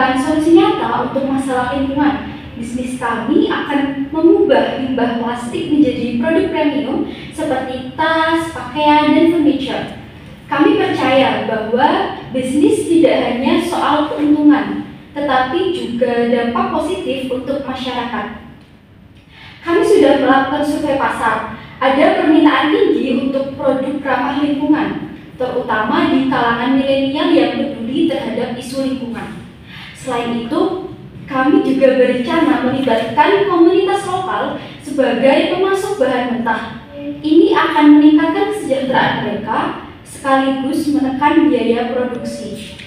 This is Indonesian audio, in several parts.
memberikan solusi nyata untuk masalah lingkungan. Bisnis kami akan mengubah limbah plastik menjadi produk premium seperti tas, pakaian, dan furniture. Kami percaya bahwa bisnis tidak hanya soal keuntungan, tetapi juga dampak positif untuk masyarakat. Kami sudah melakukan survei pasar. Ada permintaan tinggi untuk produk ramah lingkungan, terutama di kalangan milenial yang peduli terhadap isu lingkungan. Selain itu, kami juga berencana melibatkan komunitas lokal sebagai pemasok bahan mentah. Ini akan meningkatkan kesejahteraan mereka sekaligus menekan biaya produksi.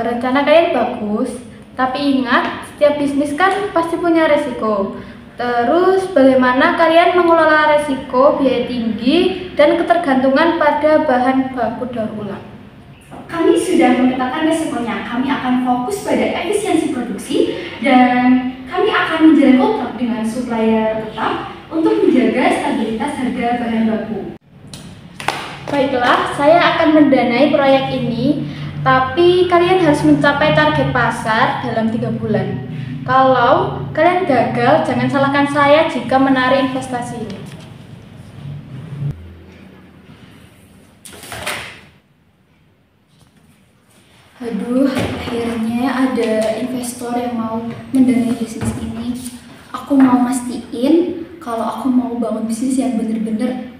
Rencana kalian bagus, tapi ingat, setiap bisnis kan pasti punya resiko. Terus bagaimana kalian mengelola resiko biaya tinggi dan ketergantungan pada bahan baku daur ulang? Kami sudah memetakan resikonya. Kami akan fokus pada efisiensi produksi dan kami akan menjalin kontrak dengan supplier tetap untuk menjaga stabilitas harga bahan baku. Baiklah, saya akan mendanai proyek ini, tapi kalian harus mencapai target pasar dalam 3 bulan. Kalau kalian gagal, jangan salahkan saya jika menarik investasi ini. Aduh, akhirnya ada investor yang mau mendanai bisnis ini. Aku mau mastiin kalau aku mau bangun bisnis yang bener-bener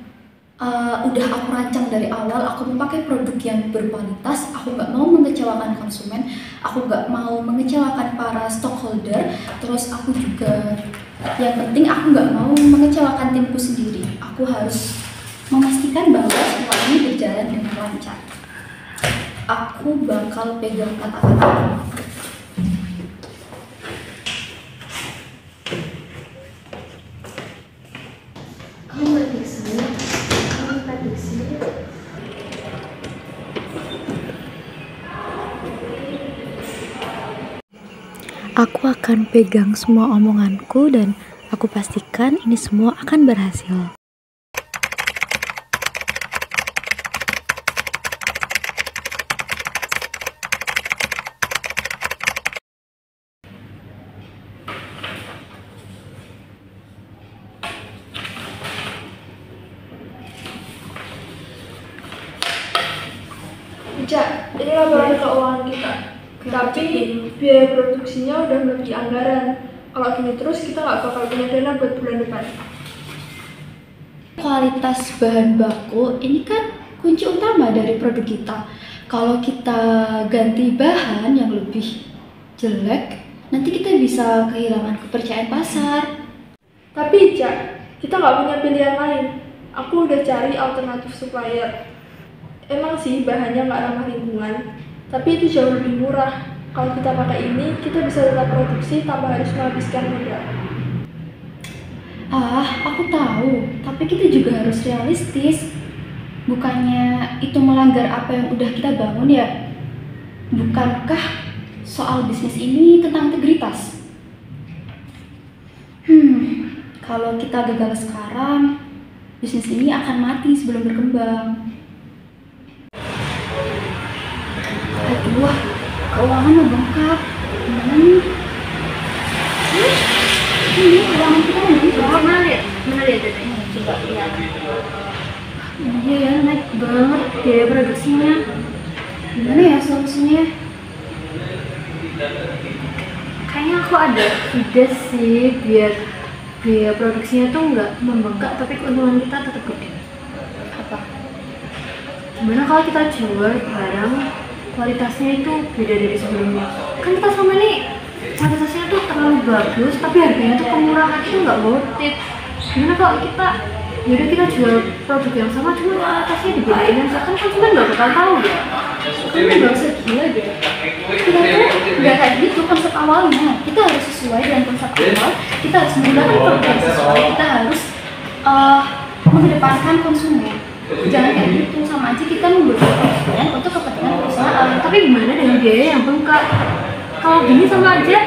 udah aku rancang dari awal. Aku mau pakai produk yang berkualitas, aku nggak mau mengecewakan konsumen, aku nggak mau mengecewakan para stockholder, terus aku juga yang penting aku nggak mau mengecewakan timku sendiri. Aku harus memastikan bahwa semua ini berjalan dengan lancar. Aku bakal pegang kata-kata. Aku akan pegang semua omonganku dan aku pastikan ini semua akan berhasil. Cak, ini laporan keuangan kita. Tapi biaya produksinya udah melebihi anggaran. Kalau gini terus kita nggak bakal punya dana buat bulan depan. Kualitas bahan baku ini kan kunci utama dari produk kita. Kalau kita ganti bahan yang lebih jelek, nanti kita bisa kehilangan kepercayaan pasar. Tapi Cak, kita nggak punya pilihan lain. Aku udah cari alternatif supplier. Emang sih bahannya nggak ramah lingkungan, tapi itu jauh lebih murah. Kalau kita pakai ini, kita bisa tetap produksi tanpa harus menghabiskan modal. Aku tahu, tapi kita juga harus realistis. Bukannya itu melanggar apa yang udah kita bangun ya? Bukankah soal bisnis ini tentang integritas? Kalau kita gagal sekarang, bisnis ini akan mati sebelum berkembang. Aduh, keuangan membengkak. Gimana nih? Ini keuangan kita membengkak. Mana lihat datanya? Coba lihat. Iya ya, naik banget biaya produksinya. Gimana ya solusinya? Kayaknya aku ada ide sih biar biaya produksinya tuh nggak membengkak, tapi keuntungan kita tetap gede. Apa? Gimana kalau kita jual barang kualitasnya itu beda dari sebelumnya? Kan kita sama ini kualitasnya tuh terlalu bagus, tapi harganya tuh kemurahan, itu nggak worth it. Gimana kalau yaudah kita jual produk yang sama cuma kualitasnya dibedain aja, kan konsumen nggak bakal tahu ya. Kamu nggak usah gila deh. Kita tuh nggak kayak gitu konsep awalnya. Kita harus sesuai dengan konsep awal. Kita harus menggunakan produk yang sesuai. Kita harus mengedepankan konsumen. Jangan kayak gitu, sama aja kita membuat konsumen untuk kepentingan perusahaan. Tapi gimana dengan biaya yang bengkak? Kalau gini sama aja,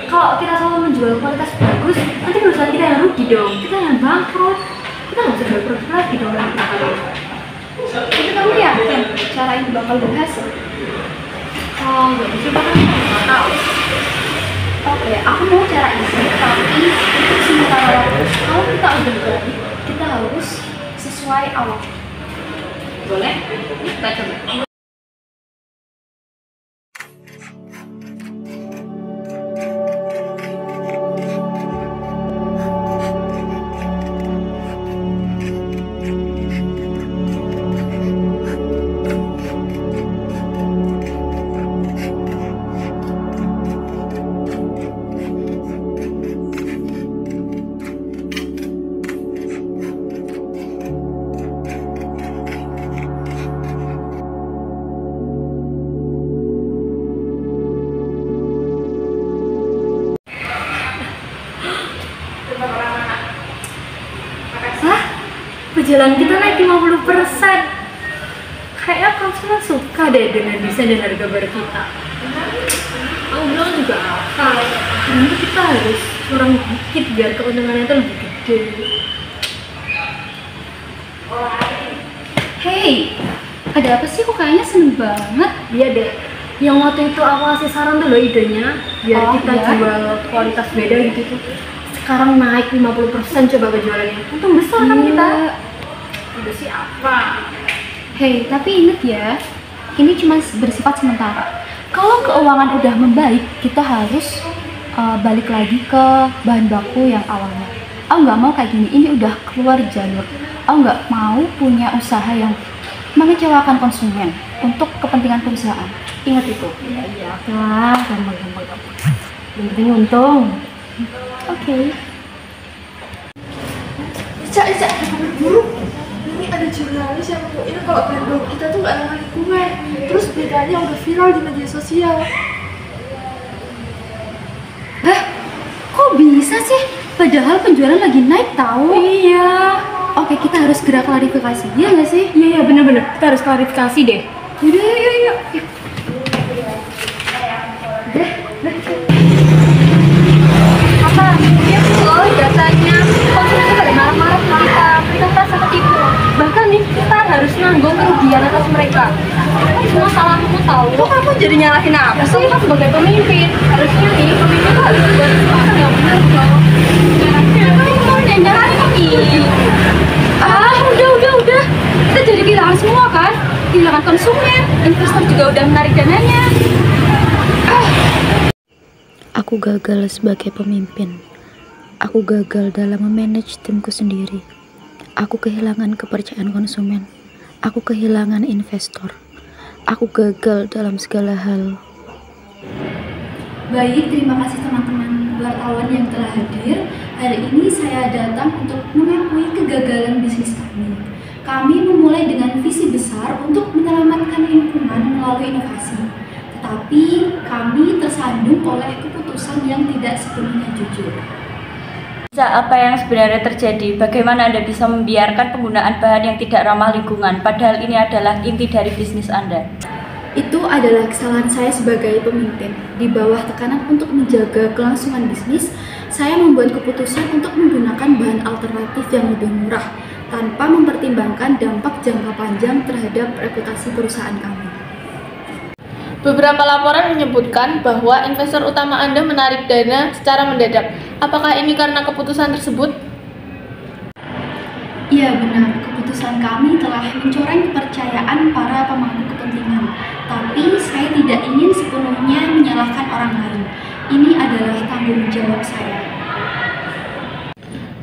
kalau kita selalu menjual kualitas bagus, nanti perusahaan kita yang rugi dong. Kita yang bangkrut. Kita nggak bisa jual produk lagi dong nanti. Tapi kamu yakin cara ini bakal berhasil? Oh, nggak bisa kan nggak tahu. Oke, aku mau cara ini, tapi untuk sementara waktu, kalau kita udah berani, kita harus sesuai awal. Boleh? Kita coba. Penjualan kita naik 50%. Kayaknya konsumen suka deh dengan desain dan harga baru kita. Aku bilang juga apa? Nanti kita harus kurang dikit biar keuntungannya itu lebih gede. Hey, ada apa sih? Kok kayaknya seneng banget? Iya deh. Yang waktu itu aku kasih saran tuh loh idenya, biar kita iya? jual kualitas beda gitu tuh. Sekarang naik 50% coba penjualannya. Untung besar kan kita. Udah siapa? Hey, tapi inget ya, ini cuma bersifat sementara. Kalau keuangan udah membaik, kita harus balik lagi ke bahan baku yang awalnya. Aku nggak mau kayak gini, ini udah keluar jalur. Aku nggak mau punya usaha yang mengecewakan konsumen untuk kepentingan perusahaan. Ingat itu. Iya kan, gampang. Yang penting untung. Oke. Ica, buru. Ini ada jurnalis yang nemuin kalau brand baru kita tuh nggak ramah lingkungan. Terus beritanya udah viral di media sosial. Hah? Kok bisa sih? Padahal penjualan lagi naik tahu. Iya. Oke, kita harus segera klarifikasi, ya nggak sih? Iya bener-bener. Kita harus klarifikasi deh. Yaudah, yuk. Apa? Iya loh, datanya konsumen itu pada marah-marah ke kita. Mereka merasa ketipu. Bahkan nih kita harus nanggung kerugian atas mereka. Semua salahmu tahu. Kok kamu jadi nyalahin apa sih? Kan sebagai pemimpin harusnya nih pemimpin tuh harus buat sesuatu yang benar dong. Kamu mau nyalahin nih? Udah. Kita jadi kehilangan semua kan? Kehilangan konsumen, investor juga udah menarik dananya. Aku gagal sebagai pemimpin. Aku gagal dalam memanage timku sendiri. Aku kehilangan kepercayaan konsumen. Aku kehilangan investor. Aku gagal dalam segala hal. Baik, terima kasih teman-teman wartawan yang telah hadir. Hari ini saya datang untuk mengakui kegagalan bisnis kami. Kami memulai dengan visi besar untuk menyelamatkan lingkungan melalui inovasi. Tetapi kami tersandung oleh keputusan yang tidak sepenuhnya jujur. Apa yang sebenarnya terjadi? Bagaimana Anda bisa membiarkan penggunaan bahan yang tidak ramah lingkungan, padahal ini adalah inti dari bisnis Anda? Itu adalah kesalahan saya sebagai pemimpin. Di bawah tekanan untuk menjaga kelangsungan bisnis, saya membuat keputusan untuk menggunakan bahan alternatif yang lebih murah, tanpa mempertimbangkan dampak jangka panjang terhadap reputasi perusahaan kami. Beberapa laporan menyebutkan bahwa investor utama Anda menarik dana secara mendadak. Apakah ini karena keputusan tersebut? Iya benar, keputusan kami telah mencoreng kepercayaan para pemangku kepentingan. Tapi saya tidak ingin sepenuhnya menyalahkan orang lain. Ini adalah tanggung jawab saya.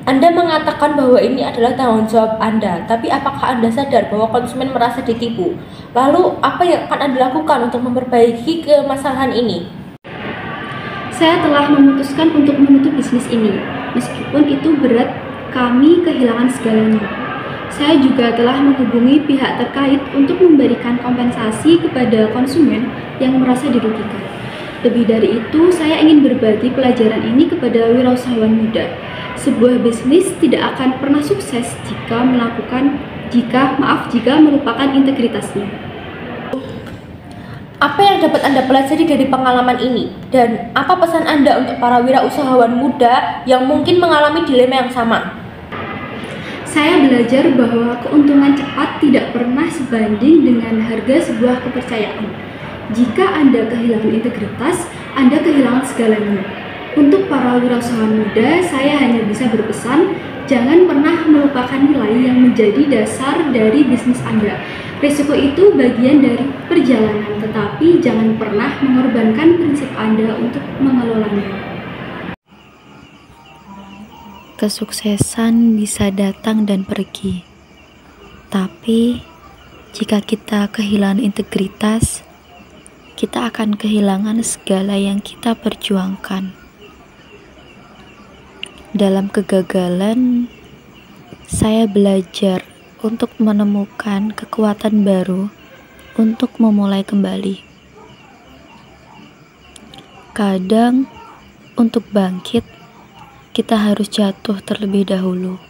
Anda mengatakan bahwa ini adalah tanggung jawab Anda, tapi apakah Anda sadar bahwa konsumen merasa ditipu? Lalu, apa yang akan Anda lakukan untuk memperbaiki kemasalahan ini? Saya telah memutuskan untuk menutup bisnis ini. Meskipun itu berat, kami kehilangan segalanya. Saya juga telah menghubungi pihak terkait untuk memberikan kompensasi kepada konsumen yang merasa dirugikan. Lebih dari itu, saya ingin berbagi pelajaran ini kepada wirausahawan muda. Sebuah bisnis tidak akan pernah sukses jika melupakan integritasnya. Apa yang dapat Anda pelajari dari pengalaman ini? Dan apa pesan Anda untuk para wirausahawan muda yang mungkin mengalami dilema yang sama? Saya belajar bahwa keuntungan cepat tidak pernah sebanding dengan harga sebuah kepercayaan. Jika Anda kehilangan integritas, Anda kehilangan segalanya. Untuk para wirausahawan muda, saya hanya bisa berpesan, jangan pernah melupakan nilai yang menjadi dasar dari bisnis Anda. Risiko itu bagian dari perjalanan, tetapi jangan pernah mengorbankan prinsip Anda untuk mengelolanya. Kesuksesan bisa datang dan pergi, tapi jika kita kehilangan integritas, kita akan kehilangan segala yang kita perjuangkan. Dalam kegagalan, saya belajar untuk menemukan kekuatan baru untuk memulai kembali. Kadang, untuk bangkit, kita harus jatuh terlebih dahulu.